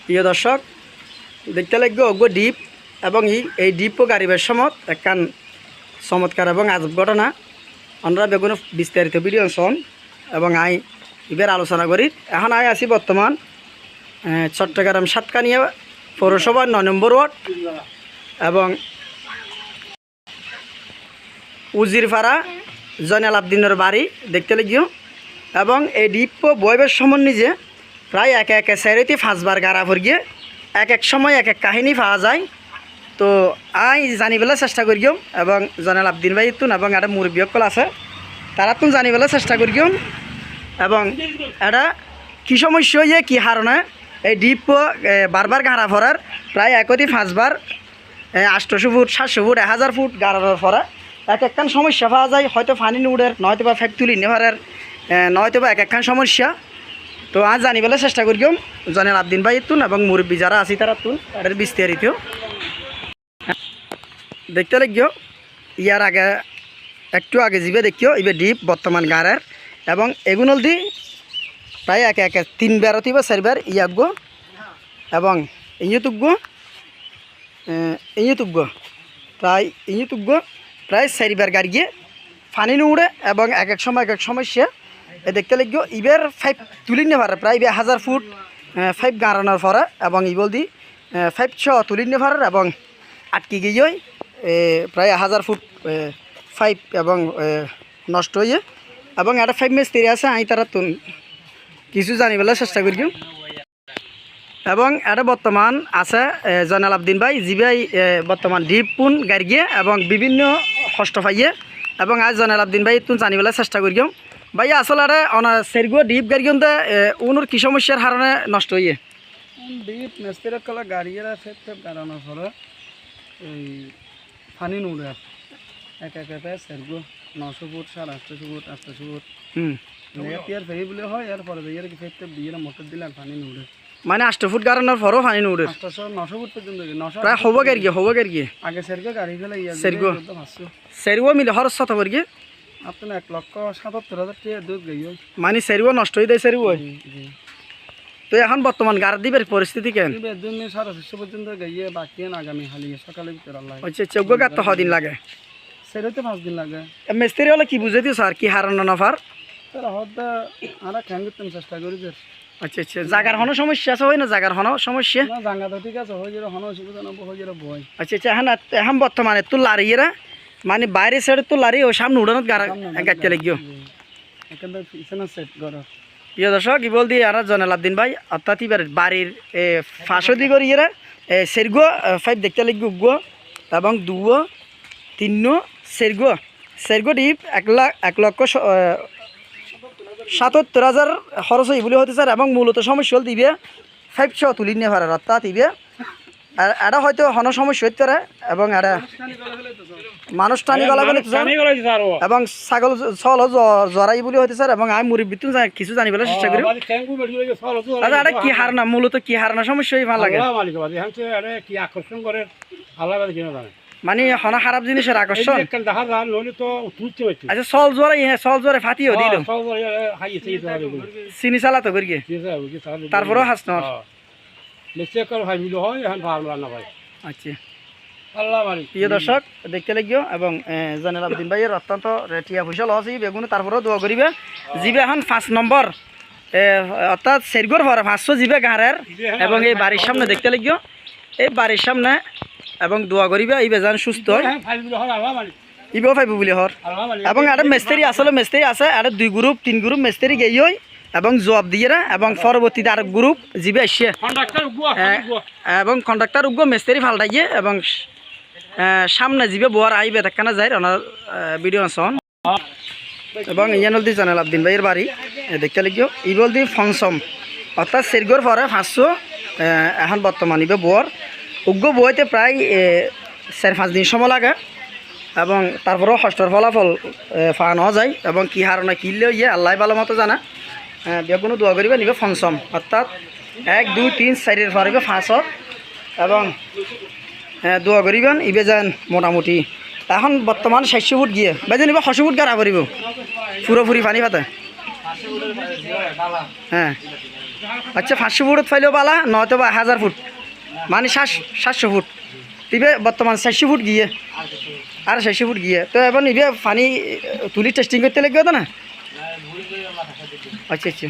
প্রিয় দর্শক দেখতে লাগবে অজ্ঞ দ্বীপ এবং এই দ্বীপও গাড়িবের সময় একখান চমৎকার এবং আজব ঘটনা আমরা বেগুন বিস্তারিত ভিডিও শোন এবং এবার আলোচনা করি। এখন আছি বর্তমান চট্টগ্রাম সাতকানিয়া পৌরসভার ৯ নম্বর ওয়ার্ড এবং উজিরপাড়া জয়নাল আবদিনের বাড়ি দেখতে লাগিও এবং এই দ্বীপ বয়বের সময় নিজে প্রায় একে সাইরেতে 5বার গাড়া ভর গিয়ে এক সময় এক কাহিনী পাওয়া যায়। তো জানিবেলা চেষ্টা করিও এবং জয়নাল আবদিন ভাই তুন এবং একটা মুরব্বীসকল আছে তারা তুন জানিবেলা চেষ্টা করিও এবং এটা কী সমস্যা হয়ে কী হারণে এই দ্বীপ বারবার গাড়া ভরার প্রায় একটি 5বার 800 ফুট 700 ফুট 1000 ফুট গাড়ানোর পরে একখান সমস্যা পাওয়া যায়, হয়তো পানি নুড়ের নয়তো বা ফেক তুলি নেভারের নয়তো বা একখান সমস্যা। তো আজ জানিবেলা চেষ্টা করিও জয়নাল আবদিন ভাই তুন এবং মুরব্বী যারা আছি তারা তুন এটার বিস্তারিত দেখতে লাগিও। ইয়ার আগে একটু আগে যাবে দেখিও এবার দ্বীপ বর্তমান গাড়ের এবং এগুলো দি প্রায় একে 3বার অথবা 4বার ইয়াগ এবং ইতুগ্য প্রায় 4বার গাড়ি গিয়ে ফানি নুড়ে এবং এক সময় এক সমস্যা দেখতে লাগিও ইবার 5 তুলি নে পারে প্রায় 1000 ফুট 5 গাড়ানোর পরে এবং ইবল দি 500 তুলি নে পারে এবং আটকে গিয়ে প্রায় 1000 ফুট 5 এবং নষ্ট হয়ে এবং একটা 5 মিস্ত্রি আছে তারা তুন কিছু জানিবেলা চেষ্টা করি এবং এটা বর্তমান আছে জয়নাল আবদিন ভাই জিবাই বর্তমান দ্বীপ পুন গাড়ি গিয়ে এবং বিভিন্ন কষ্ট পাইয়ে এবং আজ জয়নাল আবদিন ভাই তুন জানিবেলা চেষ্টা করি ভাই আসলে সেরগো দ্বীপ গাড়ি উনোর কি সমস্যার কারণে নষ্ট হয়ে দ্বীপ মিস্ত্রি কলা গাড়িয়েরা ফেপ গাড়ানোর ফলে এই পানি নুড়ে এক সেরগো 900 ফুট 850 ফুট 800 ফুট ইয়ার ফেরি বলে হয় এর পরে ইয়ার কি ফেপ দিয়ে মোটর দিলে পানি নুড়ে মানে 8 ফুট গাড়ানোর পরও পানি নুড়ে 900 ফুট পর্যন্ত 900 প্রায় হবো গাড়ি আগে সেরগো গাড়ি ফেলে ইয়া সেরগো মিলে খরচ শত করি আপনার 1,77,000 টাকা দুধ গাইও মানে সেরগো নষ্ট হয়ে যায় সেরগো। তো এখন বর্তমান গাড় দিবের পরিস্থিতি কেন 450 পর্যন্ত গাইয়ে বাকি আগামী হালি সকালে ভিতর আল্লাহ আচ্ছা চৌগো গাড় তো দিন লাগে সেটাতে 5 দিন লাগে মিস্ত্রি হলে কি বুঝে দিও স্যার কি হারানো নফার তারা হদা আমরা কেন করতে চেষ্টা করি যে আচ্ছা জায়গার হনো সমস্যা আছে হয় না জায়গার হনো সমস্যা না জায়গা তো ঠিক আছে হয়ে যাবে হনো অসুবিধা না হয়ে যাবে ভয় আচ্ছা এখন বর্তমানে তো লারিয়েরা মানে বাইরে সাইডে তো লারি ও সামনে উড়ানোর গাড়তে লাগিও এখানে পিছনে সেট করো। প্রিয় দর্শক কি বল দিয়ে আর জয়নাল আবদিন ভাই অর্থাৎ এবার বাড়ির ফাঁসো দি করি এরা সেরগো 5 দেখতে লাগবে উগো এবং 2 3 সেরগো ডিপ 1,77,000 খরচ হই বলে হতে স্যার এবং মূলত সমস্যা হল দিবে 500 তুলি নিয়ে পারে অর্থাৎ দিবে আর এটা হয়তো হন সমস্যা হতে পারে এবং এটা মানুষ টানি গলা বলে এবং ছাগল চল জরাই বলে হতে স্যার এবং আমি মুরব্বী কিছু জানিবলৈ চেষ্টা করি। আচ্ছা এটা কি হারনা মূলত কি হারনা সমস্যা ভাল লাগে মানে হনা খারাপ জিনিসের আকর্ষণ আচ্ছা চল জোয়ারে ফাটিও দিল চিনি চালা তো করি তারপরেও হাস নর আচ্ছা প্রিয় দর্শক দেখতে লাগিও এবং জয়নাল আবদিন ভাইয়ের অত্যন্ত টিয়া পয়সা লস বেগুন তারপরেও দোয়া করিবে জিবে এখন 5 নম্বর অর্থাৎ সেরগোর পরে 500 জিবে গাঁড়ের এবং এই বাড়ির সামনে দেখতে লাগিও এই বাড়ির সামনে এবং দোয়া করিবে এই বেজান সুস্থ হয় ইবেও পাইব বলে হর এবং একটা মিস্ত্রি আসলে মিস্ত্রি আছে আর 2 গ্রুপ 3 গ্রুপ মিস্ত্রি গেই হয় এবং জবাব দিয়ে এবং পরবর্তীতে আর গ্রুপ জিবে আসছে এবং কন্ট্রাক্টর উগ্র মিস্ত্রি ফাল্টাইয়ে এবং সামনে জিবে বোয়ার আইবে দেখানা যায় ওনার ভিডিও শোন এবং ইয়ানল দি জয়নাল আবদিন ভাইয়ের বাড়ি দেখতে লাগিও ইবল দি ফংসম অর্থাৎ সেরগোর পরে 500 এখন বর্তমান ইবে বোয়ার উগ্র বইতে প্রায় 4-5 দিন সময় লাগে এবং তারপরেও ষষ্ঠর ফলাফল পাওয়া যায় এবং কী হারণে কিনলেও ইয়ে আল্লাহ ভালো মতো জানা বেগুনো দোয়া করিবে নিবে পঞ্চম অর্থাৎ 1 2 3 4 পারিবে 500 এবং দোয়া করিবেন ইবে যান মোটামুটি এখন বর্তমান 600 ফুট গিয়ে বেজে নিবে 600 ফুট গাড়া করিব পুরোপুরি পানি পাতে হ্যাঁ আচ্ছা 500 ফুটত ফাইলেও পালা নয়তো বা 1000 ফুট মানে 700 ফুট তিবে বর্তমান 400 ফুট গিয়ে আর 400 ফুট গিয়ে তো এবার নিবে পানি তুলি টেস্টিং করতে লাগবে তো না আচ্ছা আচ্ছা